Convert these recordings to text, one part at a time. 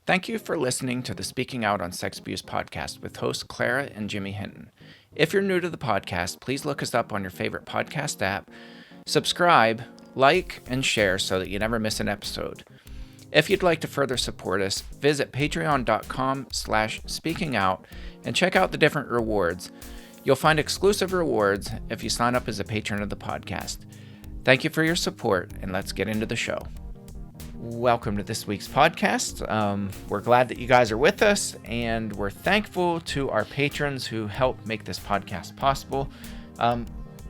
Thank you for listening to the Speaking Out on Sex Abuse podcast with hosts Clara and Jimmy Hinton. If you're new to the podcast, please look us up on your favorite podcast app, subscribe, like, and share so that you never miss an episode. If you'd like to further support us, visit patreon.com/speakingout and check out the different rewards. You'll find exclusive rewards if you sign up as a patron of the podcast. Thank you for your support, and let's get into the show. Welcome to this week's podcast. We're glad that you guys are with us, and we're thankful to our patrons who help make this podcast possible. I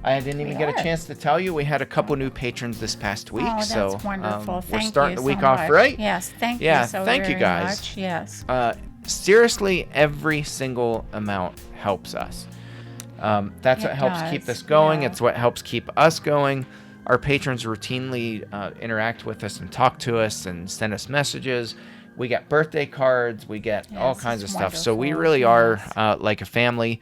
didn't even get a chance to tell you, we had a couple new patrons this past week. Oh, that's wonderful. We're starting the week off right. Yes, thank you so thank very you guys. much. Yes. Seriously, every single amount helps us. That's what helps keep this going. Yeah. It's what helps keep us going. Our patrons routinely interact with us and talk to us and send us messages. We get birthday cards. We get all kinds of stuff. So we really are like a family,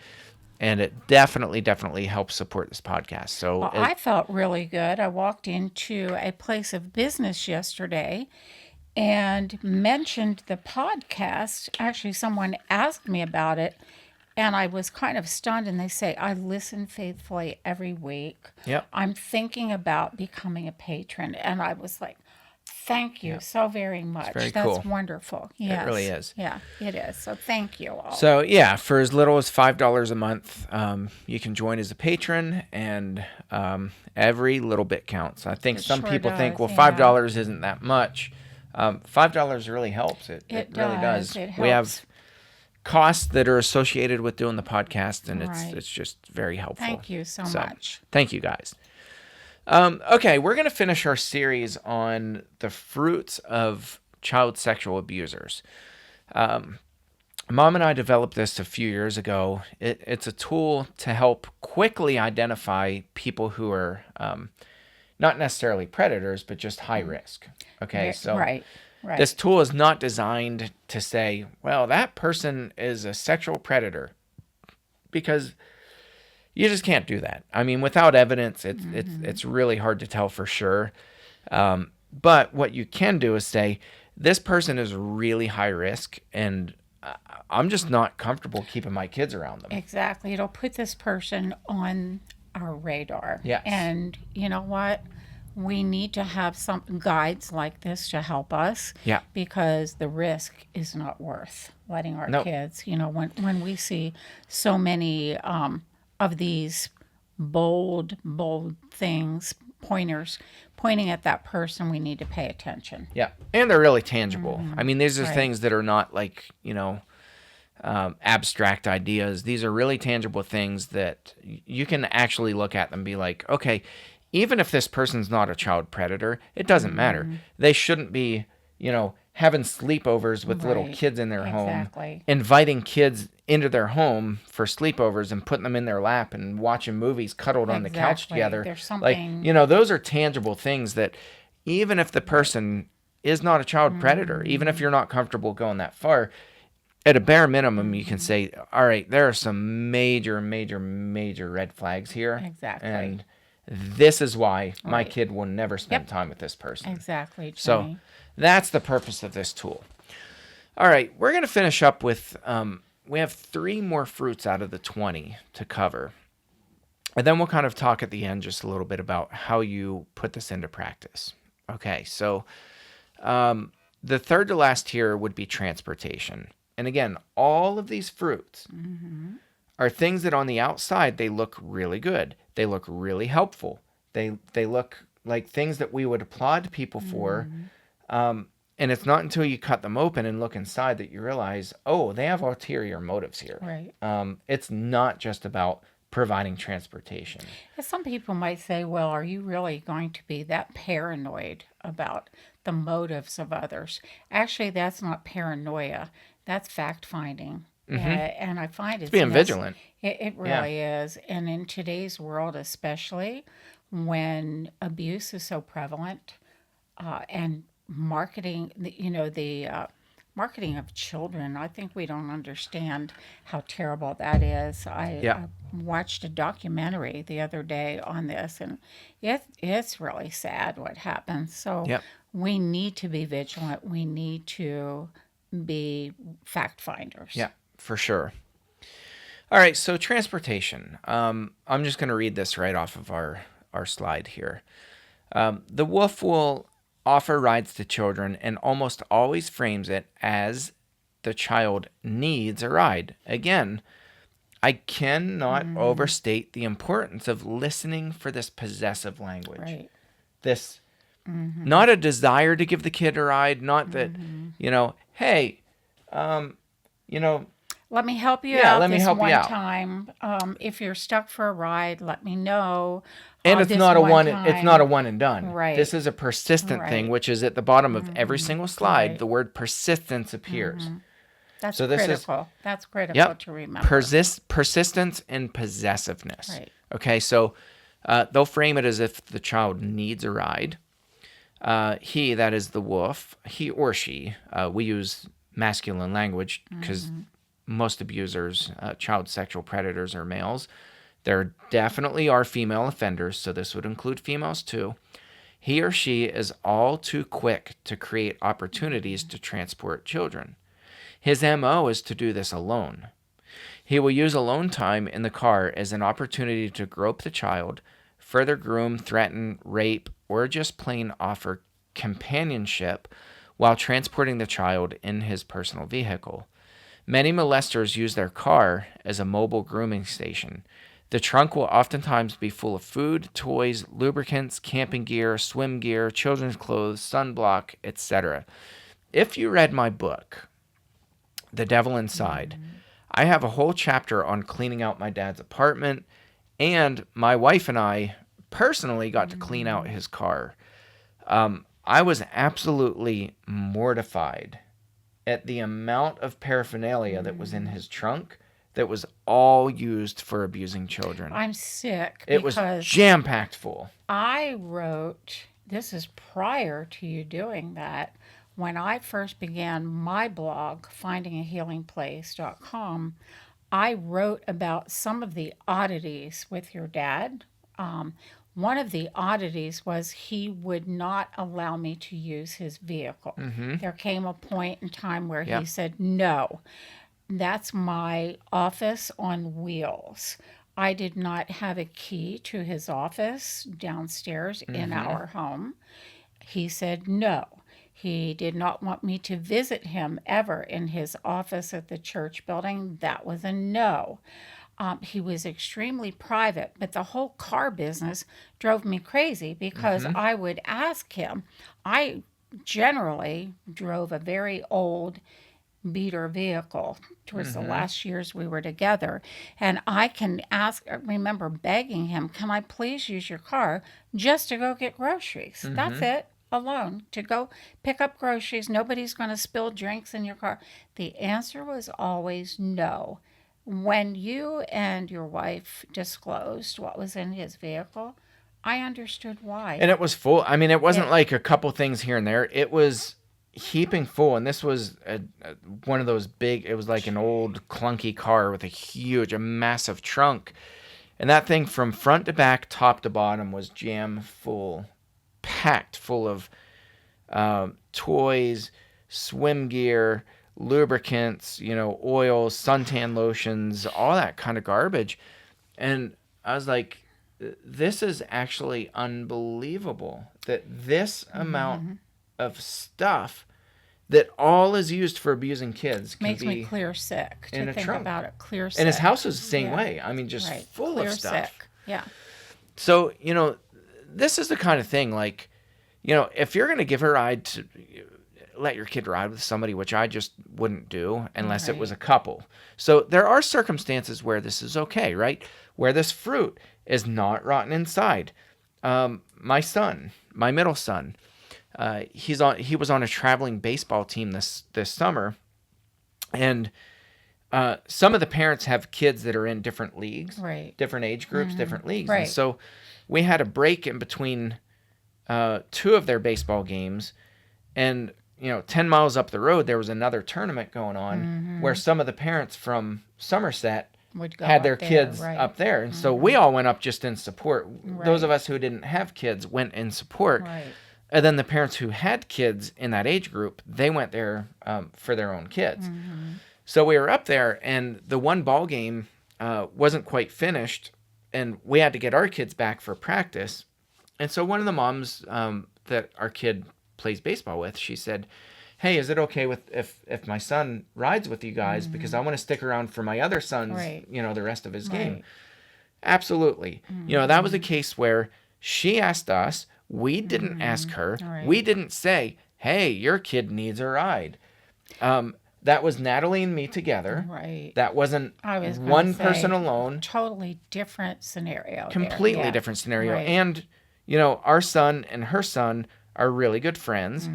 and it definitely helps support this podcast. So Well, I felt really good. I walked into a place of business yesterday and mentioned the podcast. Actually, someone asked me about it, and I was kind of stunned. And they say, I listen faithfully every week. Yep. I'm thinking about becoming a patron. And I was like, thank you so very much. very That's cool. wonderful. Yes. It really is. Yeah, it is. So thank you all. So yeah, for as little as $5 a month, you can join as a patron, and every little bit counts. I think some sure people think, does, well, $5 isn't that much. $5 really helps. It really does. It We have helps. costs that are associated with doing the podcast, and Right. it's just very helpful. Thank you so much. Thank you guys. Okay, we're going to finish our series on the fruits of child sexual abusers. Mom and I developed this a few years ago. It's a tool to help quickly identify people who are not necessarily predators, but just high risk. Okay, so Right. this tool is not designed to say, well, that person is a sexual predator, because you just can't do that. I mean, without evidence, it's really hard to tell for sure. But what you can do is say, this person is really high risk, and I'm just not comfortable keeping my kids around them. Exactly. It'll put this person on our radar. Yes. And you know what? We need to have some guides like this to help us. Yeah. Because the risk is not worth letting our Nope. kids, when we see so many of these bold things, pointers pointing at that person, we need to pay attention. Yeah, and they're really tangible. I mean, these are Right. things that are not like, abstract ideas. These are really tangible things that you can actually look at them and be like, okay, even if this person's not a child predator, it doesn't matter. They shouldn't be, having sleepovers with little Right. kids in their Exactly. home, inviting kids into their home for sleepovers and putting them in their lap and watching movies cuddled on the couch Exactly. together. There's something- Those are tangible things that even if the person is not a child predator, even if you're not comfortable going that far, at a bare minimum, you can say, all right, there are some major red flags here. Exactly. And this is why my Right. kid will never spend Yep. time with this person. Exactly. So Jenny. that's the purpose of this tool. All right, we're going to finish up with, we have 3 more fruits out of the 20 to cover. And then we'll kind of talk at the end just a little bit about how you put this into practice. Okay, so the third to last here would be transportation. And again, all of these fruits are things that on the outside, they look really good. They look really helpful. They look like things that we would applaud people for. And it's not until you cut them open and look inside that you realize, oh, they have ulterior motives here. Right. It's not just about providing transportation. Some people might say, well, are you really going to be that paranoid about the motives of others? Actually, that's not paranoia. That's fact-finding. And I find it's being vigilant. It really is. And in today's world, especially when abuse is so prevalent, and marketing, the marketing of children, I think we don't understand how terrible that is. I watched a documentary the other day on this, and it's really sad what happens. So Yep. we need to be vigilant. We need to be fact finders. Yeah, for sure. All right, so transportation. I'm just going to read this right off of our slide here. The wolf will offer rides to children and almost always frames it as the child needs a ride. Again, I cannot overstate the importance of listening for this possessive language. Right. This, not a desire to give the kid a ride, not that, hey, let me help you Yeah, out let me this help you one out. time. If you're stuck for a ride, let me know. And it's this not a one. time. It's not a one and done. Right. This is a persistent thing, Right. which is at the bottom of every single slide. Right. The word persistence appears. That's So this is- critical. That's critical to remember. Persistence and possessiveness. Right. Okay, so they'll frame it as if the child needs a ride. He, that is the wolf, he or she. We use masculine language because most abusers, child sexual predators, are males. There definitely are female offenders, so this would include females too. He or she is all too quick to create opportunities to transport children. His MO is to do this alone. He will use alone time in the car as an opportunity to grope the child, further groom, threaten, rape, or just plain offer companionship while transporting the child in his personal vehicle. Many molesters use their car as a mobile grooming station. The trunk will oftentimes be full of food, toys, lubricants, camping gear, swim gear, children's clothes, sunblock, etc. If you read my book, The Devil Inside, I have a whole chapter on cleaning out my dad's apartment, and my wife and I personally got to clean out his car. I was absolutely mortified at the amount of paraphernalia that was in his trunk that was all used for abusing children. I'm sick It was because jam-packed full. I wrote, this is prior to you doing that, when I first began my blog, findingahealingplace.com, I wrote about some of the oddities with your dad. One of the oddities was he would not allow me to use his vehicle. There came a point in time where he said, no, that's my office on wheels. I did not have a key to his office downstairs in our home. He said no. He did not want me to visit him ever in his office at the church building. That was a no. He was extremely private, but the whole car business drove me crazy because I would ask him. I generally drove a very old beater vehicle towards the last years we were together. And I remember begging him, can I please use your car just to go get groceries? That's it, alone, to go pick up groceries. Nobody's going to spill drinks in your car. The answer was always no. When you and your wife disclosed what was in his vehicle, I understood why. And it was full. I mean, it wasn't like a couple things here and there. It was heaping full. And this was one of those big, it was like an old clunky car with a massive trunk. And that thing from front to back, top to bottom was jam full, packed full of toys, swim gear, lubricants, oils, suntan lotions, all that kind of garbage. And I was like, this is actually unbelievable that this amount of stuff that all is used for abusing kids can Makes be me clear sick to in a think trunk. about it. Clear sick. And his house was the same Yeah. way. I mean, just Right. full Clear of stuff. sick. Yeah. So, this is the kind of thing, like, if you're going to give a ride to let your kid ride with somebody, which I just wouldn't do unless it was a couple. So there are circumstances where this is okay, right? Where this fruit is not rotten inside. My son, my middle son, he was on a traveling baseball team this summer, and some of the parents have kids that are in different leagues, Right. different age groups, different leagues. Right. And so we had a break in between two of their baseball games, and 10 miles up the road, there was another tournament going on where some of the parents from Somerset Would go had up their there, kids right. up there. And so we all went up just in support. Those of us who didn't have kids went in support. Right. And then the parents who had kids in that age group, they went there for their own kids. So we were up there, and the one ball game wasn't quite finished, and we had to get our kids back for practice. And so one of the moms that our kid plays baseball with, she said, "Hey, is it okay with if my son rides with you guys, because I want to stick around for my other son's, Right. the rest of his game?" Right. Absolutely. That was a case where she asked us, we didn't ask her. Right. We didn't say, "Hey, your kid needs a ride." That was Natalie and me together. Right. That wasn't I was gonna one say, person alone. Totally different scenario there. Completely Yeah. different scenario. Right. And, our son and her son are really good friends.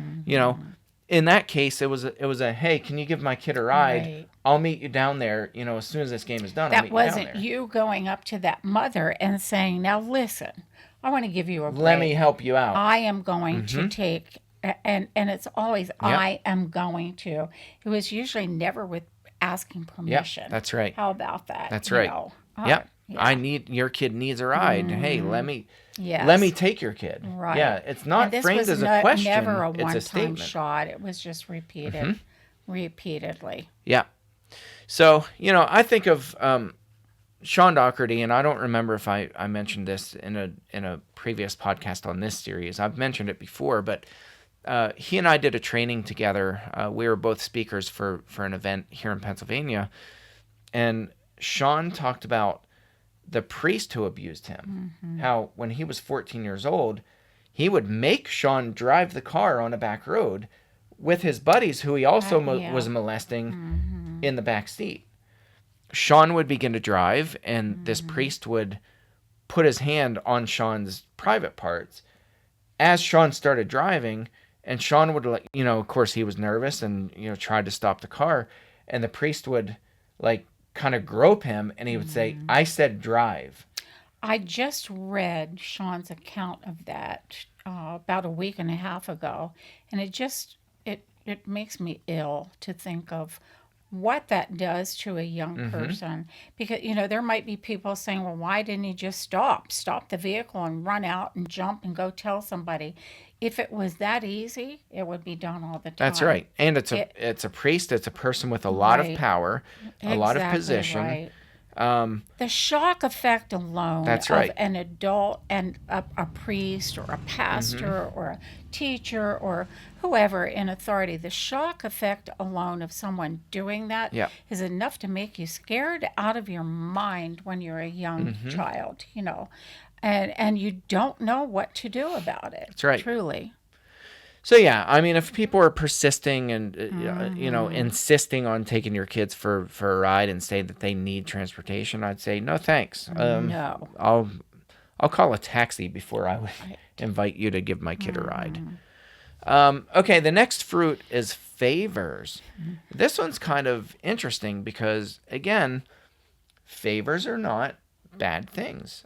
In that case, it was a, "Hey, can you give my kid a ride? Right. I'll meet you down there, as soon as this game is done. I'll That meet you down wasn't there. you going up to that mother and saying, "Now listen, I want to give you a break. Let me help you out." I am going to take," and it's always "I am going to." It was usually never with asking permission. that's right. How about that? That's You right. know? Yep. Yeah. Your kid needs a ride. Hey, let me Yes. take your kid. Right. Yeah, it's not And this framed was as a question. never a It's a one-time statement. shot. It was just repeated, repeatedly. Yeah. So, I think of Sean Doherty, and I don't remember if I mentioned this in a previous podcast on this series. I've mentioned it before, but he and I did a training together. We were both speakers for an event here in Pennsylvania, and Sean talked about the priest who abused him. How when he was 14 years old, he would make Sean drive the car on a back road with his buddies who he also was molesting in the back seat. Sean would begin to drive, and this priest would put his hand on Sean's private parts as Sean started driving, and Sean would, of course he was nervous and, tried to stop the car, and the priest would, kind of grope him, and he would say, "I said drive." I just read Sean's account of that about a week and a half ago, and it makes me ill to think of what that does to a young person. Because there might be people saying, "Well, why didn't he just stop the vehicle and run out and jump and go tell somebody?" If it was that easy, it would be done all the time. That's right. And it's a priest. It's a person with a lot of Right. power, a lot of Exactly position. right. The shock effect alone That's of right. an adult and a priest or a pastor or a teacher or whoever in authority, the shock effect alone of someone doing that Yeah. is enough to make you scared out of your mind when you're a young child, and you don't know what to do about it. That's right. Truly. So yeah, I mean, if people are persisting and insisting on taking your kids for a ride and say that they need transportation, I'd say no thanks. No. I'll call a taxi before I would invite you to give my kid a ride. Okay, the next fruit is favors. This one's kind of interesting because, again, favors are not bad things.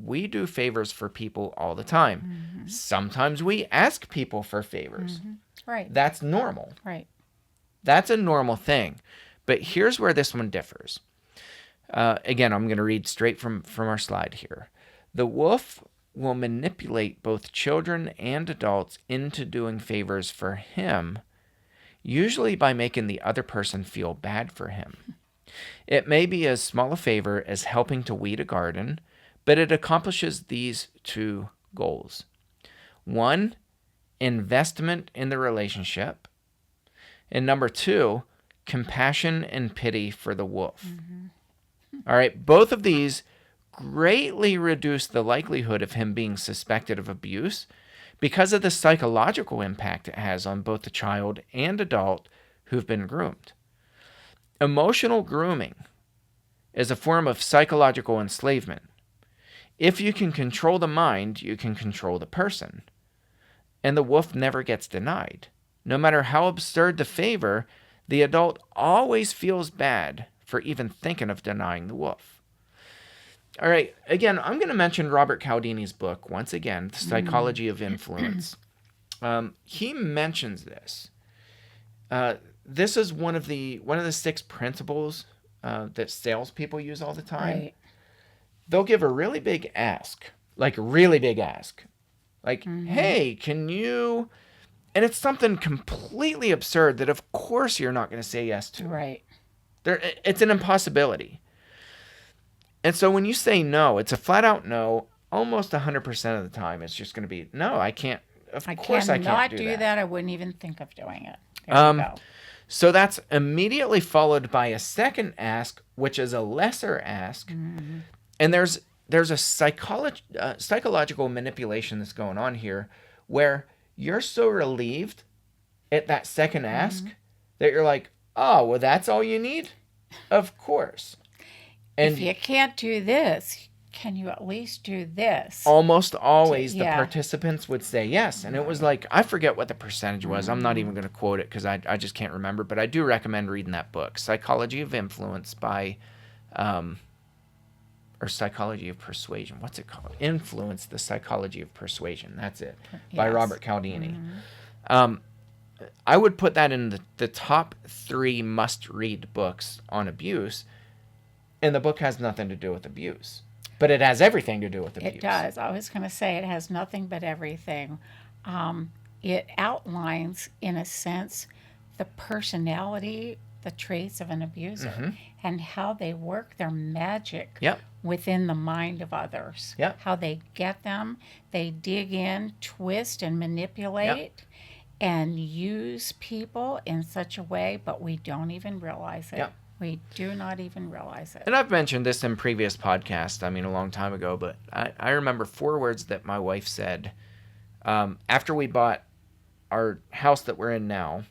We do favors for people all the time. Sometimes we ask people for favors. Right. That's normal. Right. That's a normal thing. But here's where this one differs. Again, I'm going to read straight from our slide here. The wolf will manipulate both children and adults into doing favors for him, usually by making the other person feel bad for him. It may be as small a favor as helping to weed a garden, but it accomplishes these two goals. One, investment in the relationship. And number two, compassion and pity for the wolf. All right, both of these greatly reduce the likelihood of him being suspected of abuse because of the psychological impact it has on both the child and adult who've been groomed. Emotional grooming is a form of psychological enslavement. If you can control the mind, you can control the person. And the wolf never gets denied. No matter how absurd the favor, the adult always feels bad for even thinking of denying the wolf. All right, again, I'm going to mention Robert Cialdini's book once again, The Psychology of Influence. He mentions this. This is one of the 6 principles that salespeople use all the time. Right. They'll give a really big ask, like a really big ask, Like, hey, can you... And it's something completely absurd that, of course, you're not going to say yes to. Right. It's an impossibility. And so when you say no, it's a flat out no. Almost 100% of the time, it's just going to be, no, I can't. Of course I can't cannot do do that. that. I wouldn't even think of doing it. There you go. So that's immediately followed by a second ask, which is a lesser ask. And there's a psychological manipulation that's going on here where you're so relieved at that second ask that you're like, oh, well, that's all you need? Of course. And If you can't do this, can you at least do this? almost always the Yeah. participants would say yes. And it was like, I forget what the percentage was. I'm not even going to quote it because I just can't remember. But I do recommend reading that book, Psychology of Influence by... or Psychology of Persuasion. What's it called? Influence, the Psychology of Persuasion. That's it. By Yes. Robert Cialdini. I would put that in the top 3 must-read books on abuse. And the book has nothing to do with abuse. But it has everything to do with abuse. It does. I was going to say it has nothing but everything. It outlines, in a sense, the personality, the traits of an abuser, and how they work their magic Yep. within the mind of others. Yep. How they get them, they dig in, twist, and manipulate, and use people in such a way, but we don't even realize it. Yep. We do not even realize it. And I've mentioned this in previous podcasts, a long time ago, but I remember 4 words that my wife said after we bought our house that we're in now.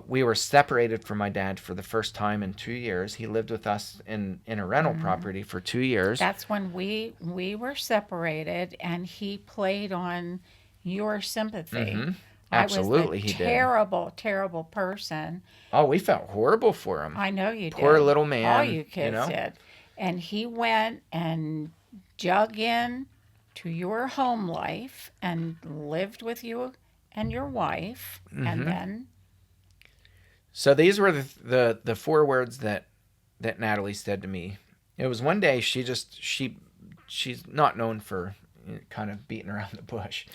We were separated from my dad for the first time in 2 years. He lived with us in a rental property for 2 years. That's when we were separated, and he played on your sympathy. Absolutely, I was he a did. terrible, terrible person. Oh, we felt horrible for him. I know you did. Poor little man. All you kids did. And he went and dug in to your home life and lived with you and your wife, and then... So these were the 4 words that Natalie said to me. It was one day she's not known for kind of beating around the bush.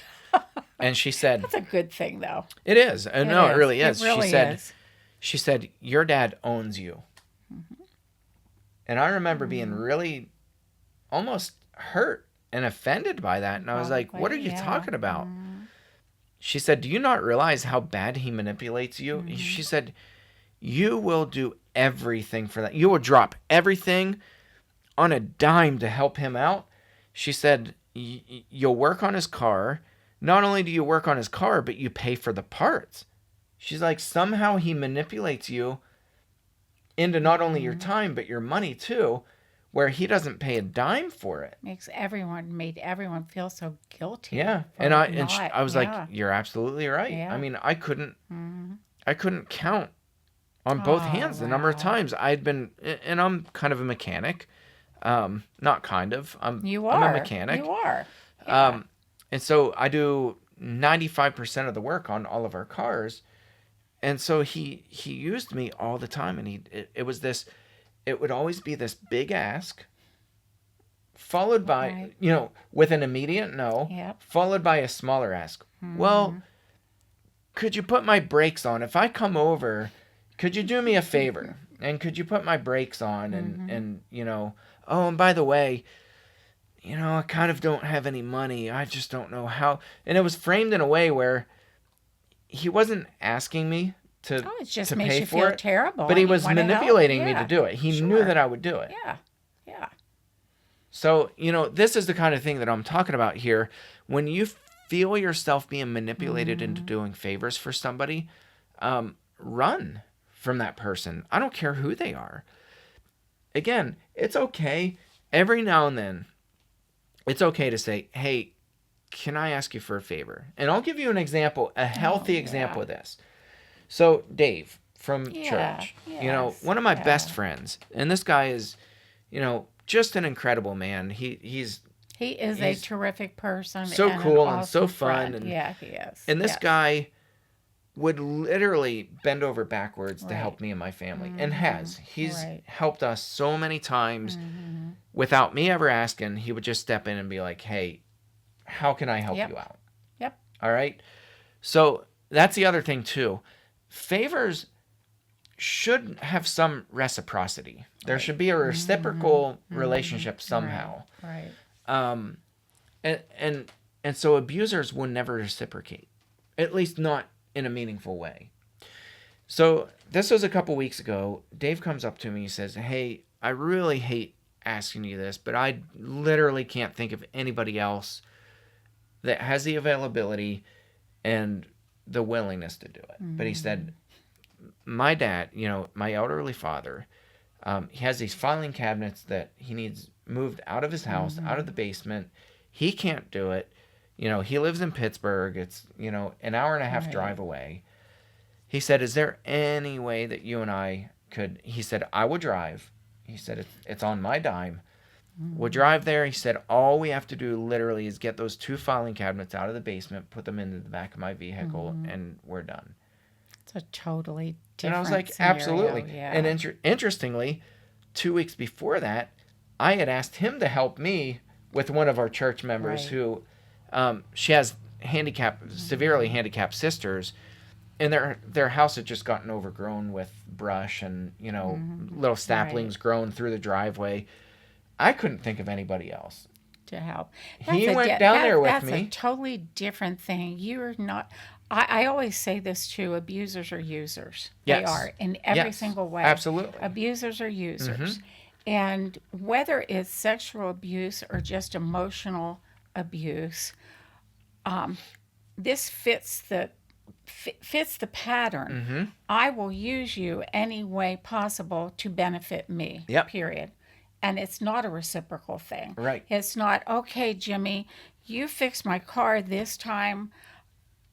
And she said, That's a good thing, though. it is. And no, it really is. It really is. She said, your dad owns you. And I remember being really almost hurt and offended by that. And I was like, what are you talking about? She said, do you not realize how bad he manipulates you? She said, you will do everything for that. You will drop everything on a dime to help him out. She said, you'll work on his car. Not only do you work on his car, but you pay for the parts. She's like, somehow he manipulates you into not only your time, but your money too, where he doesn't pay a dime for it. Made everyone feel so guilty. Yeah. for I was like, yeah. you're absolutely right. Yeah. I mean, I couldn't count on both hands the number of times I'd been, and I'm kind of a mechanic. Not kind of, I'm a mechanic. You are. Yeah. And so I do 95% of the work on all of our cars. And so he used me all the time. And it would always be this big ask, followed by, with an immediate no, Yep. followed by a smaller ask. Well, could you put my brakes on? If I come over, could you do me a favor? And could you put my brakes on? And oh, and by the way, I kind of don't have any money. I just don't know how. And it was framed in a way where he wasn't asking me to It just to makes pay you for feel it, terrible. but he and you was wanna help. manipulating me Yeah. to do it. He knew Sure. that I would do it. Yeah. Yeah. So, this is the kind of thing that I'm talking about here. When you feel yourself being manipulated into doing favors for somebody, run from that person. I don't care who they are. Again, it's okay. Every now and then, it's okay to say, hey, can I ask you for a favor? And I'll give you an example, a healthy example of this. So, Dave from church, one of my best friends, and this guy is, just an incredible man. He's a terrific person. so and cool an and so awesome fun. friend. And, yeah, he is. And this guy would literally bend over backwards to help me and my family, and has. He's helped us so many times without me ever asking. He would just step in and be like, hey, how can I help Yep. you out? Yep. All right. So that's the other thing too. Favors should have some reciprocity. There Right. should be a reciprocal relationship Right. somehow. Right. Um, and and and so abusers will never reciprocate, at least not in a meaningful way. So this was a couple weeks ago. Dave comes up to me. He says, "Hey, I really hate asking you this, but I literally can't think of anybody else that has the availability and the willingness to do it." But he said, "My dad, my elderly father, he has these filing cabinets that he needs moved out of his house, out of the basement. He can't do it. He lives in Pittsburgh. It's, an hour and a half Right. drive away." He said, "Is there any way that you and I could?" He said, "I will drive." He said, "It's on my dime. We'll drive there." He said, "All we have to do literally is get those two filing cabinets out of the basement, put them into the back of my vehicle, and we're done." It's a totally And I was different like, scenario. absolutely. Yeah. And interestingly, 2 weeks before that, I had asked him to help me with one of our church members Right. who, she has severely handicapped sisters, and their house had just gotten overgrown with brush and little saplings growing through the driveway. I couldn't think of anybody else. To help. He went down there with that's me. a totally different thing. You're not. I always say this too. Abusers are users. They Yes. are in every Yes. single way. Absolutely. Abusers are users, and whether it's sexual abuse or just emotional abuse, this fits the pattern. I will use you any way possible to benefit me. Yep. Period. And it's not a reciprocal thing. Right. It's not, okay, Jimmy, you fixed my car this time.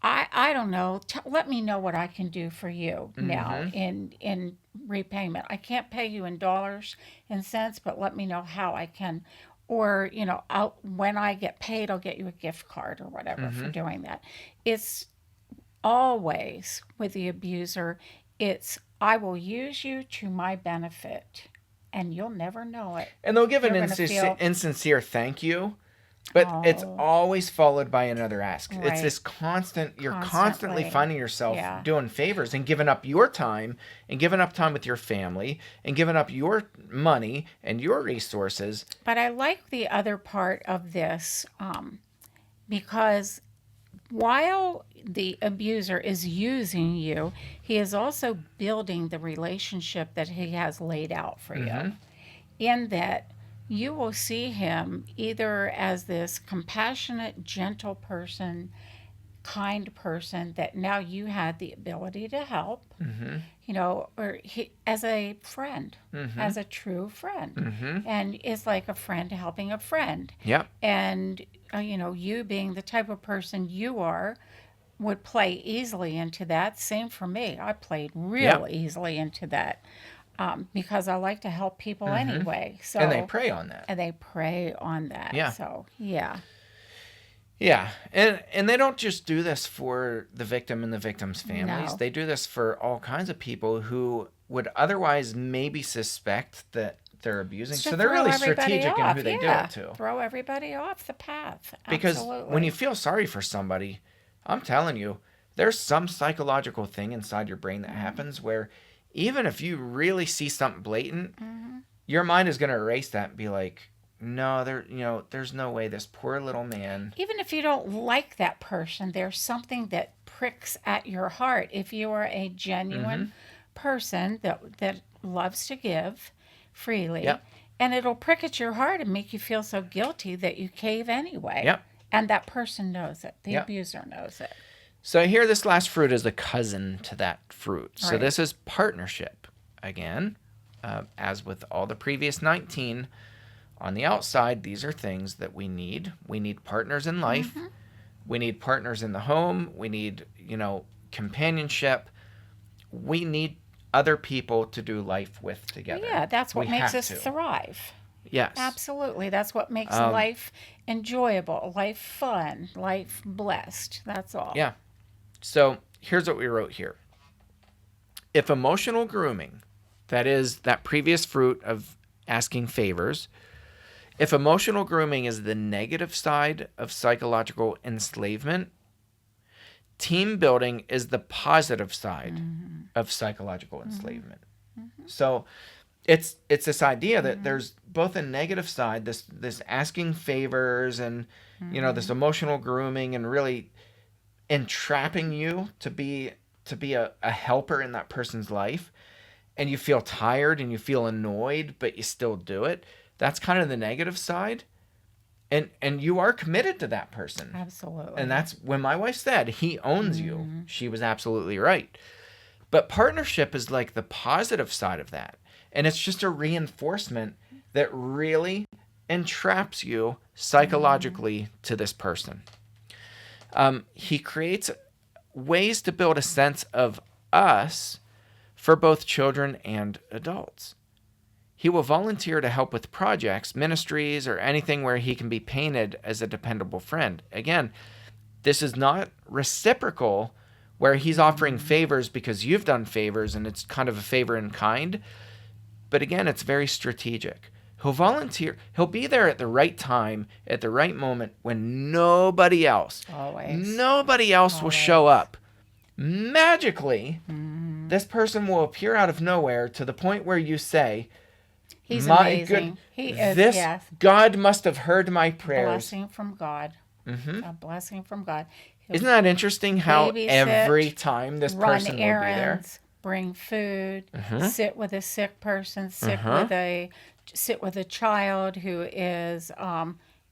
I don't know. Let me know what I can do for you now in repayment. I can't pay you in dollars and cents, but let me know how I can. Or, when I get paid, I'll get you a gift card or whatever for doing that. It's always with the abuser, it's, I will use you to my benefit, and you'll never know it. And they'll give an You're gonna feel- insincere thank you, but it's always followed by another ask. It's Right. this constant, you're constantly Constantly. finding yourself Yeah. doing favors and giving up your time and giving up time with your family and giving up your money and your resources. But I like the other part of this because while the abuser is using you, he is also building the relationship that he has laid out for you. In that you will see him either as this compassionate, gentle person, kind person that now you had the ability to help, or as a friend, as a true friend. And it's like a friend helping a friend. Yep. And, you being the type of person you are would play easily into that. Same for me. I played real easily into that because I like to help people anyway. So And they prey on that. And they prey on that. Yeah. So, yeah. Yeah, and they don't just do this for the victim and the victim's families. No. They do this for all kinds of people who would otherwise maybe suspect that they're abusing. To So they're throw really everybody strategic in off. who they Yeah. do it to. Throw everybody off the path. Because Absolutely. when you feel sorry for somebody, I'm telling you, there's some psychological thing inside your brain that happens where even if you really see something blatant, your mind is going to erase that and be like, no, there's no way this poor little man. Even if you don't like that person, there's something that pricks at your heart. If you are a genuine person that loves to give freely, Yep. and it'll prick at your heart and make you feel so guilty that you cave anyway. Yep. And that person knows it. The Yep. abuser knows it. So here, this last fruit is a cousin to that fruit. So Right. this is partnership. Again, as with all the previous 19, on the outside, these are things that we need. We need partners in life. We need partners in the home. We need, companionship. We need other people to do life with together. Yeah, that's what We makes have us to. thrive. Yes. Absolutely. That's what makes life enjoyable, life fun, life blessed. That's all. Yeah. So here's what we wrote here. If emotional grooming, that is that previous fruit of asking favors, If emotional grooming is the negative side of psychological enslavement, team building is the positive side of psychological enslavement. So it's this idea that there's both a negative side, this asking favors and this emotional grooming and really entrapping you to be a helper in that person's life, and you feel tired and you feel annoyed, but you still do it. That's kind of the negative side. And you are committed to that person. Absolutely. And that's when my wife said, he owns you. She was absolutely right. But partnership is like the positive side of that. And it's just a reinforcement that really entraps you psychologically to this person. He creates ways to build a sense of us for both children and adults. He will volunteer to help with projects, ministries, or anything where he can be painted as a dependable friend. Again, this is not reciprocal where he's offering favors because you've done favors and it's kind of a favor in kind. But again, it's very strategic. He'll volunteer. He'll be there at the right time, at the right moment when nobody else will show up. Magically, this person will appear out of nowhere to the point where you say, He's my amazing. He is, this yes. God must have heard my A prayers. blessing from God. A blessing from God. He'll Isn't that interesting how babysit, every time this person will be there? run errands, bring food, sit with a sick person, sit with a child who is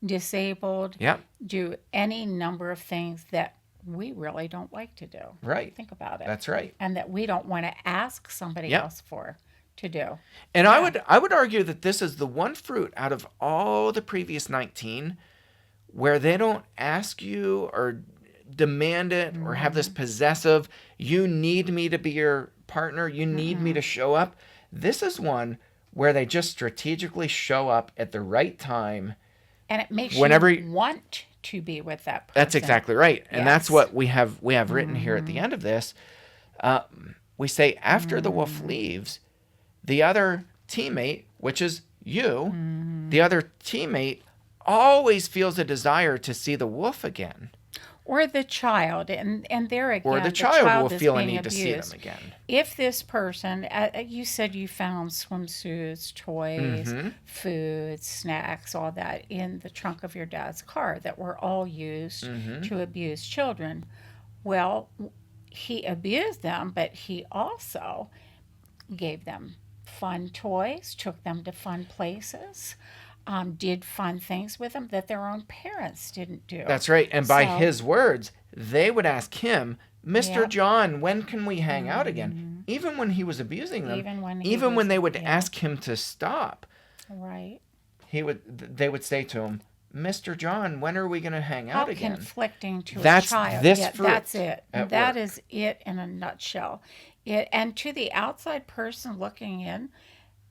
disabled. Yep. Do any number of things that we really don't like to do. Right. Think about it. That's right. And that we don't want to ask somebody else for to do. And I would argue that this is the one fruit out of all the previous 19 where they don't ask you or demand it or have this possessive, you need me to be your partner, you need me to show up. This is one where they just strategically show up at the right time. And it makes you want to be with that person. That's exactly right. And that's what we have written here at the end of this. We say after the wolf leaves, the other teammate, which is you, the other teammate always feels a desire to see the wolf again. Or the child, and there again, or the child will feel a need abused. to see them again. If this person, you said you found swimsuits, toys, food, snacks, all that in the trunk of your dad's car that were all used to abuse children. Well, he abused them, but he also gave them fun toys, took them to fun places, did fun things with them that their own parents didn't do. That's right. And by his words, they would ask him, Mr. John, when can we hang out again? Even when he was abusing them, even when they would ask him to stop. Right. They would say to him, Mr. John, when are we going to hang out again? How conflicting to That's a child. this fruit that's it. That work. is it in a nutshell. And to the outside person looking in,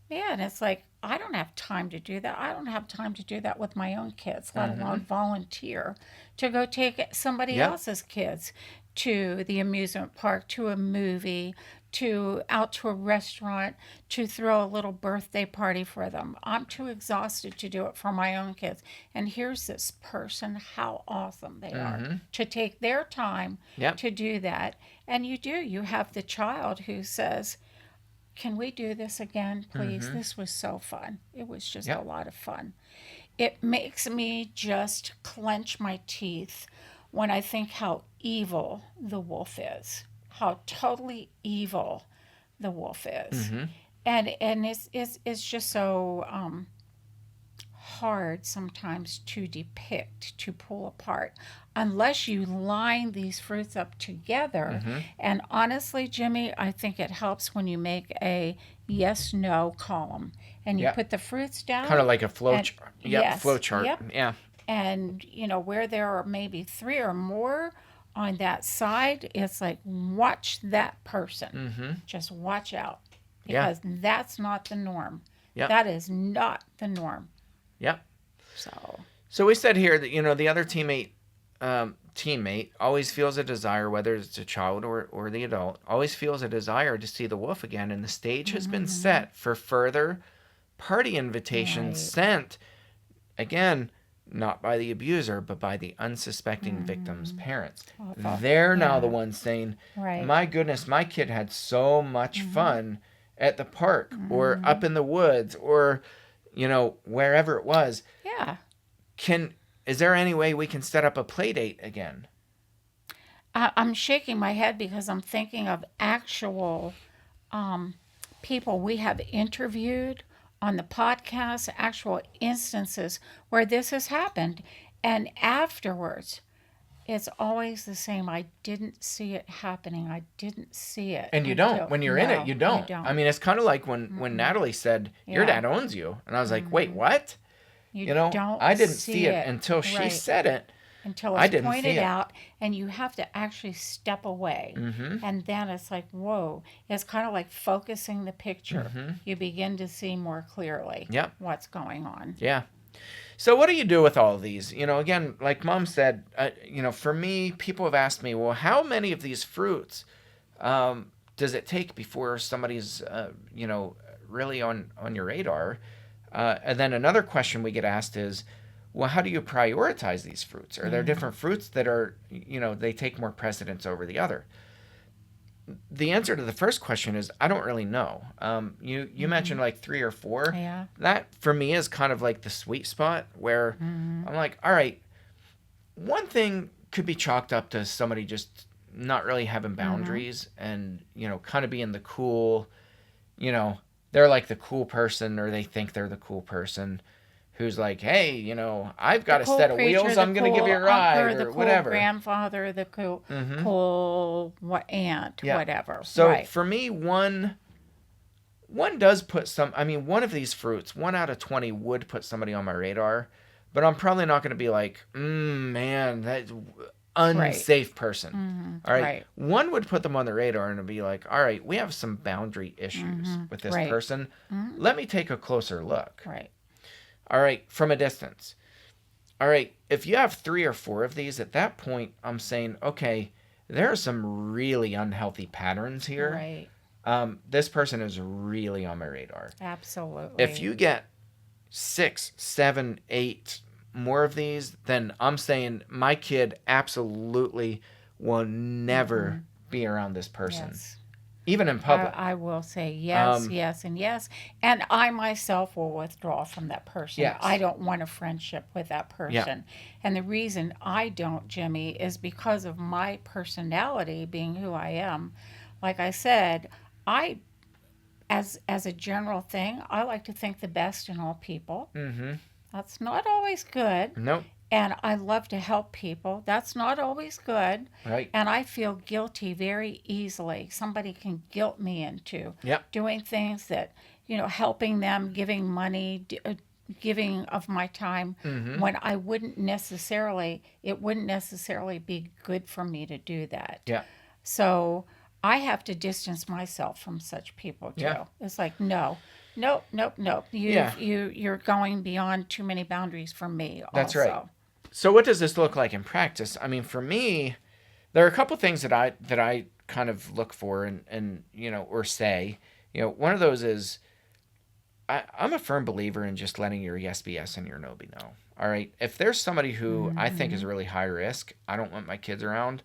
man, it's like, I don't have time to do that. I don't have time to do that with my own kids, let alone volunteer to go take somebody else's kids to the amusement park, to a movie, to out to a restaurant, to throw a little birthday party for them. I'm too exhausted to do it for my own kids. And here's this person, how awesome they are to take their time to do that. And you have the child who says, can we do this again, please? This was so fun. It was just a lot of fun. It makes me just clench my teeth when I think how evil the wolf is, how totally evil the wolf is. And it's just so hard sometimes to depict, to pull apart, unless you line these fruits up together. And honestly, Jimmy, I think it helps when you make a yes-no column and you put the fruits down. Kind of like a flow chart. Flow chart. Yeah. And, where there are maybe 3 or more on that side, it's like, watch that person. Just watch out. Because that's not the norm. That is not the norm. Yep. So we said here that, the other teammate always feels a desire, whether it's a child or the adult, always feels a desire to see the wolf again. And the stage has been set for further party invitations sent again, not by the abuser, but by the unsuspecting victim's parents. Awful. They're now the Yeah. ones saying, Right. my goodness, my kid had so much fun at the park or up in the woods or, wherever it was. Yeah. Is there any way we can set up a play date again? I'm shaking my head because I'm thinking of actual people we have interviewed on the podcast, actual instances where this has happened. And afterwards, it's always the same. I didn't see it happening. I didn't see it. And you don't. When you're in it, you don't. You don't. I mean, it's kind of like when Natalie said, your Yeah. dad owns you. And I was like, wait, what? You don't I didn't see see it until she right. said it. Until I it's didn't see pointed it. out, and you have to actually step away. And then it's like, whoa. It's kind of like focusing the picture. You begin to see more clearly Yep. what's going on. Yeah. So what do you do with all of these? Again, like Mom said, for me, people have asked me, well, how many of these fruits does it take before somebody's, really on your radar? And then another question we get asked is, well, how do you prioritize these fruits? Are there different fruits that are, they take more precedence over the other? The answer to the first question is I don't really know. You mentioned like 3 or 4. Yeah. That for me is kind of like the sweet spot where I'm like, all right, one thing could be chalked up to somebody just not really having boundaries and, kind of being the cool, they're like the cool person or they think they're the cool person who's like, hey, I've got a cool set of preacher, wheels, the I'm going to give you a cool ride uncle, or the cool whatever. grandfather, the cool aunt, Yeah. whatever. So right. for me, one does put one of these fruits, 1 out of 20 would put somebody on my radar, but I'm probably not going to be like, man, that's unsafe person. All right. Right. One would put them on the radar and it'd be like, all right, we have some boundary issues with this Right. person. Let me take a closer look. Right. All right, from a distance. All right, if you have 3 or 4 of these, at that point, I'm saying, okay, there are some really unhealthy patterns here. Right. This person is really on my radar. Absolutely. If you get 6, 7, 8 more of these, then I'm saying my kid absolutely will never be around this person, Yes. even in public. I will say yes, yes, and yes. And I myself will withdraw from that person. Yes. I don't want a friendship with that person. And the reason I don't, Jimmy, is because of my personality being who I am. Like I said, as a general thing, I like to think the best in all people. That's not always good. Nope. And I love to help people. That's not always good. Right. And I feel guilty very easily. Somebody can guilt me into doing things that, helping them, giving money, giving of my time when it wouldn't necessarily be good for me to do that. Yeah. So I have to distance myself from such people too. Yeah. It's like, no. Nope. You're going beyond too many boundaries for me. That's also. right. So what does this look like in practice? I mean, for me, there are a couple things that I kind of look for and or say. One of those is I'm a firm believer in just letting your yes be yes and your no be no. All right. If there's somebody who I think is really high risk, I don't want my kids around,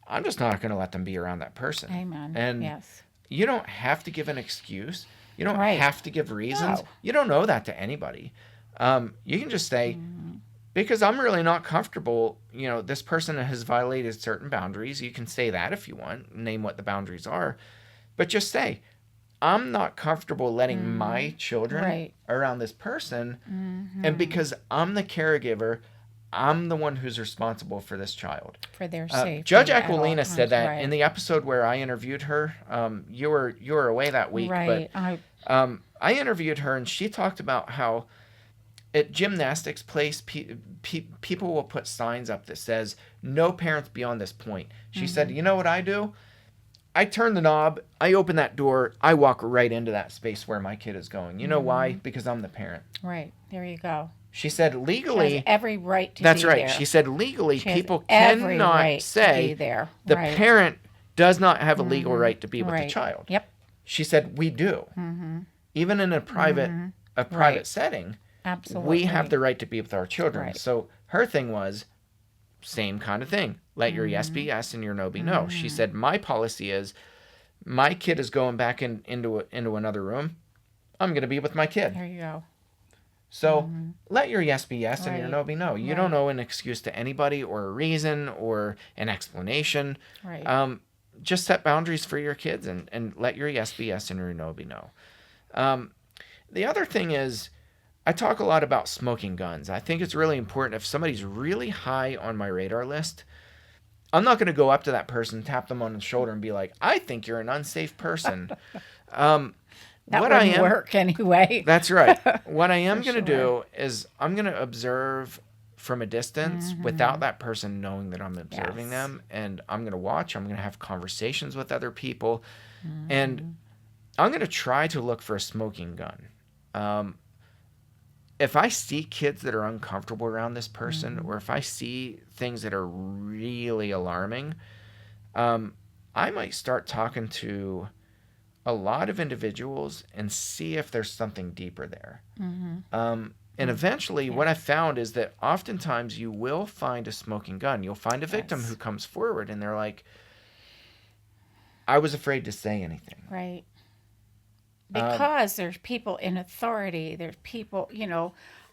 I'm just not going to let them be around that person. Amen. And yes. you don't have to give an excuse. You don't Right. have to give reasons. No. You don't know that to anybody. You can just say, because I'm really not comfortable, this person has violated certain boundaries. You can say that if you want, name what the boundaries are, but just say, I'm not comfortable letting my children Right. around this person. And because I'm the caregiver, I'm the one who's responsible for this child. For their safety. Judge at all Aquilina said times, that right. in the episode where I interviewed her. You were away that week, Right. but I interviewed her and she talked about how at gymnastics place, people will put signs up that says, no parents beyond this point. She said, you know what I do? I turn the knob, I open that door, I walk right into that space where my kid is going. You know why? Because I'm the parent. Right. There you go. She said She legally, has every right to that's be right. there. She said legally, She has people every cannot right to say be there. the Right. parent does not have a legal right to be with the Right. child. Yep. She said we do. Even in a private Right. setting, We have Absolutely. the right to be with our children. Right. So her thing was same kind of thing. Let your yes be yes and your no be no. She said, my policy is my kid is going back into another room. I'm going to be with my kid. There you go. So let your yes be yes and your Right. no be no. You don't Right. owe an excuse to anybody or a reason or an explanation. Right. Just set boundaries for your kids and let your yes be yes and your no be no. The other thing is, I talk a lot about smoking guns. I think it's really important if somebody's really high on my radar list, I'm not going to go up to that person, tap them on the shoulder, and be like, I think you're an unsafe person. Um, That what I wouldn't am, work anyway. that's right. What I For am going to sure. do is I'm going to observe from a distance without that person knowing that I'm observing Yes. them. And I'm going to watch, I'm going to have conversations with other people. And I'm going to try to look for a smoking gun. Um, if I see kids that are uncomfortable around this person, or if I see things that are really alarming, um, I might start talking to a lot of individuals and see if there's something deeper there. And eventually, what I Yes. found is that oftentimes you will find a smoking gun. You'll find a victim who Yes. comes forward and they're like, I was afraid to say anything. Right. Um, Because there's people in authority. There's people, or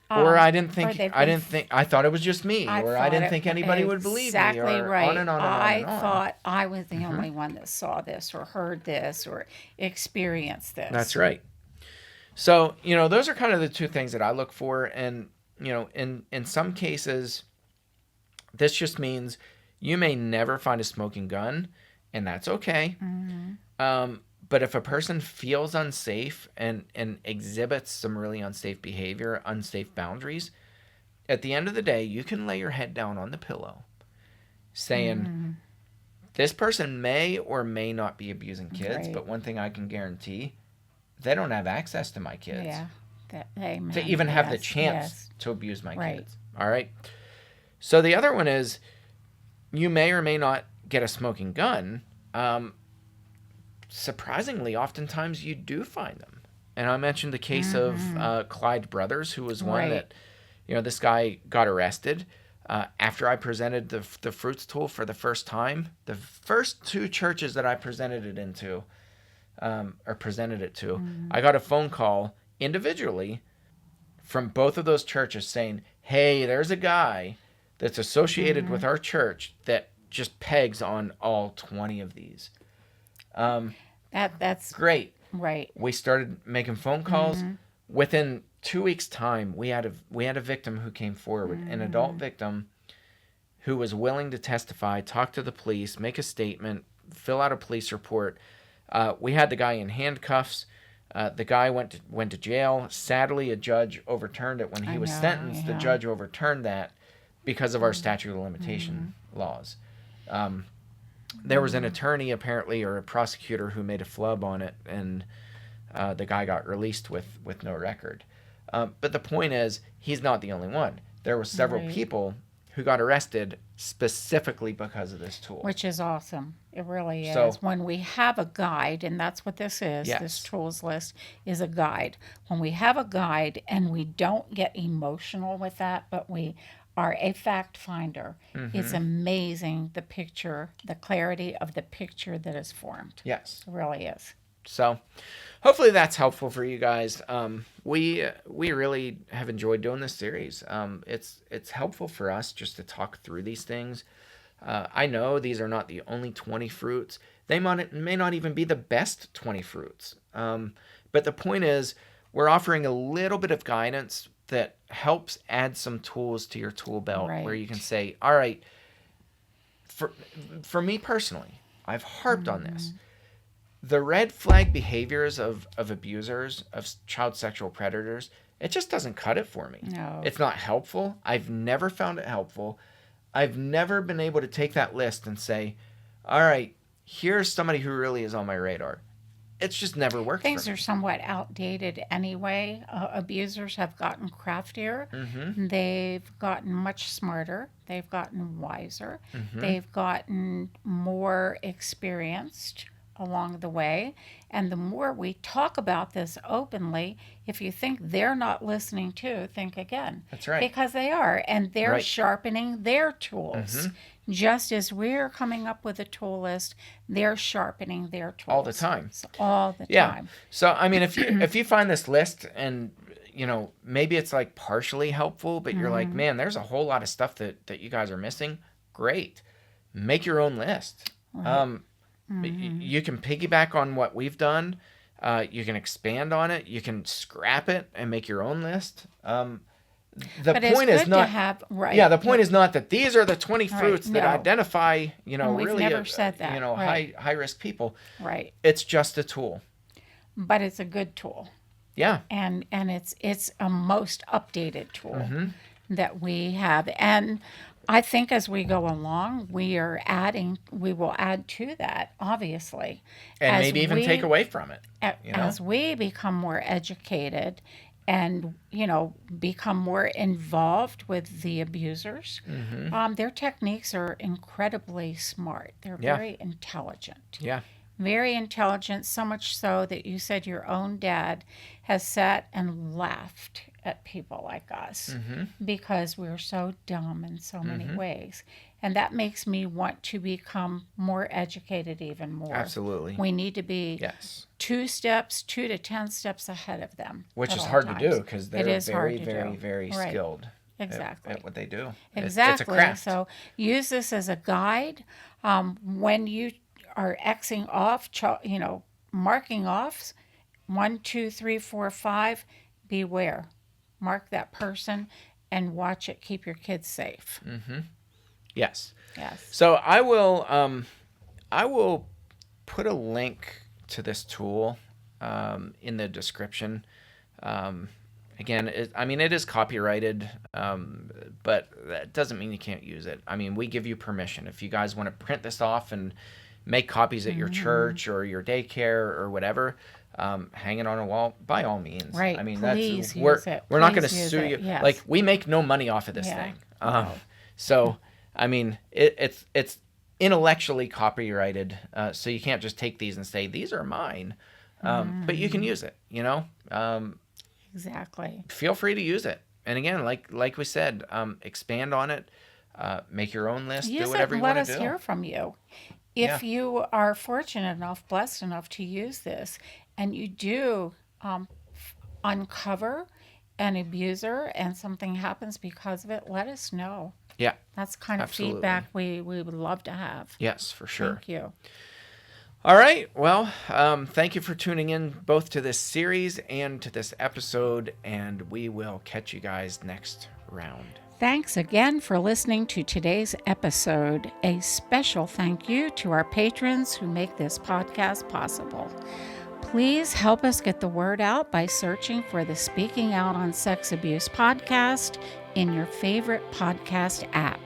or they've I been. didn't think, I thought it was just me, I or I thought didn't it think anybody would believe me, exactly or on right. and on and on and I on. thought I was the only one that saw this or heard this or experienced That's this. right. So, those are kind of the two things that I look for. And, in some cases, this just means you may never find a smoking gun, and that's okay. But if a person feels unsafe and exhibits some really unsafe behavior, unsafe boundaries, at the end of the day, you can lay your head down on the pillow saying, this person may or may not be abusing kids, Right. but one thing I can guarantee, they don't have access to my kids Yeah. That, to amen. even have the Yes. chance Yes. to abuse my Right. kids. All right. So the other one is you may or may not get a smoking gun. Surprisingly, oftentimes you do find them. And I mentioned the case of Clyde Brothers, who was one Right. that, this guy got arrested after I presented the fruits tool for the first time. The first two churches that I presented it to, I got a phone call individually from both of those churches saying, hey, there's a guy that's associated with our church that just pegs on all 20 of these. That's Great. right. We started making phone calls. Within 2 weeks' time, we had a victim who came forward, an adult victim who was willing to testify, talk to the police, make a statement, fill out a police report. We had the guy in handcuffs. The guy went to jail. Sadly, a judge overturned it when he I was know. sentenced. The Yeah. judge overturned that because of our statute of limitation laws. There was an attorney apparently or a prosecutor who made a flub on it, and the guy got released with no record. But the point is, he's not the only one. There were several Right. people who got arrested specifically because of this tool. Which is awesome. It really So, is. When we have a guide, and that's what this is, this yes, tools list is a guide. When we have a guide and we don't get emotional with that, but we are a fact finder, it's amazing the picture, the clarity of the picture that is formed. yes. It really is. So, hopefully that's helpful for you guys. We really have enjoyed doing this series. It's helpful for us just to talk through these things. I know these are not the only 20 fruits. They may not even be the best 20 fruits. But the point is, we're offering a little bit of guidance that helps add some tools to your tool belt where you can Right. say, all right, for, for me personally, I've harped on this. The red flag behaviors of abusers, of child sexual predators, it just doesn't cut it for me. No. It's not helpful. I've never found it helpful. I've never been able to take that list and say, all right, here's somebody who really is on my radar. It's just never worked for Things me. are somewhat outdated anyway. Abusers have gotten craftier. They've gotten much smarter. They've gotten wiser. They've gotten more experienced along the way. And the more we talk about this openly, if you think they're not listening too, think again. That's right. Because they are, and they're Right. sharpening their tools. Just as we're coming up with a tool list, they're sharpening their tools. All the time. All the Yeah. time. So, I mean, if you find this list and, maybe it's like partially helpful, but you're like, man, there's a whole lot of stuff that you guys are missing. Great. Make your own list. Right. You can piggyback on what we've done. You can expand on it. You can scrap it and make your own list. The But it's point is good not to have, right. Yeah, the point is not that these are the 20 Right, fruits that no. identify, we've really never said that, right. high risk people. Right. It's just a tool. But it's a good tool. Yeah. And it's a most updated tool that we have. And I think as we go along, we will add to that, obviously. And As maybe even take away from it. As we become more educated and, become more involved with the abusers, their techniques are incredibly smart. They're Yeah. very intelligent. Yeah. Very intelligent, so much so that you said your own dad has sat and laughed at people like us because we're so dumb in so many ways. And that makes me want to become more educated even more. Absolutely. We need to be Yes. 2 to 10 steps ahead of them. Which at is all hard times. to do because they're It is hard very, to very, do. very Right. skilled Exactly. at what they do. Exactly. It's a craft. So use this as a guide. When you are Xing off, marking off 1, 2, 3, 4, 5, beware. Mark that person and watch it. Keep your kids safe. Yes. Yes. So I will put a link to this tool in the description. Again, it is copyrighted, but that doesn't mean you can't use it. I mean, we give you permission. If you guys want to print this off and make copies at your church or your daycare or whatever, hang it on a wall, by all means. Right. I mean, Please we're use it. not going to Please use sue it. you. Yes. Like, we make no money off of this Yeah. thing. No. So, I mean, it's intellectually copyrighted, so you can't just take these and say, these are mine. But you can use it, Exactly. Feel free to use it. And again, like we said, expand on it, make your own list, Use do it whatever and you let want us to do. hear from you. If you are fortunate enough, blessed enough to use this, and you do uncover an abuser and something happens because of it, let us know. Yeah. That's kind of Absolutely. feedback we would love to have. Yes, for sure. Thank you. All right. Well, thank you for tuning in both to this series and to this episode, and we will catch you guys next round. Thanks again for listening to today's episode. A special thank you to our patrons who make this podcast possible. Please help us get the word out by searching for the Speaking Out on Sex Abuse podcast in your favorite podcast app.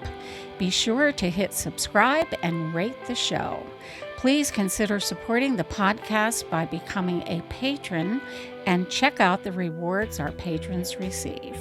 Be sure to hit subscribe and rate the show. Please consider supporting the podcast by becoming a patron and check out the rewards our patrons receive.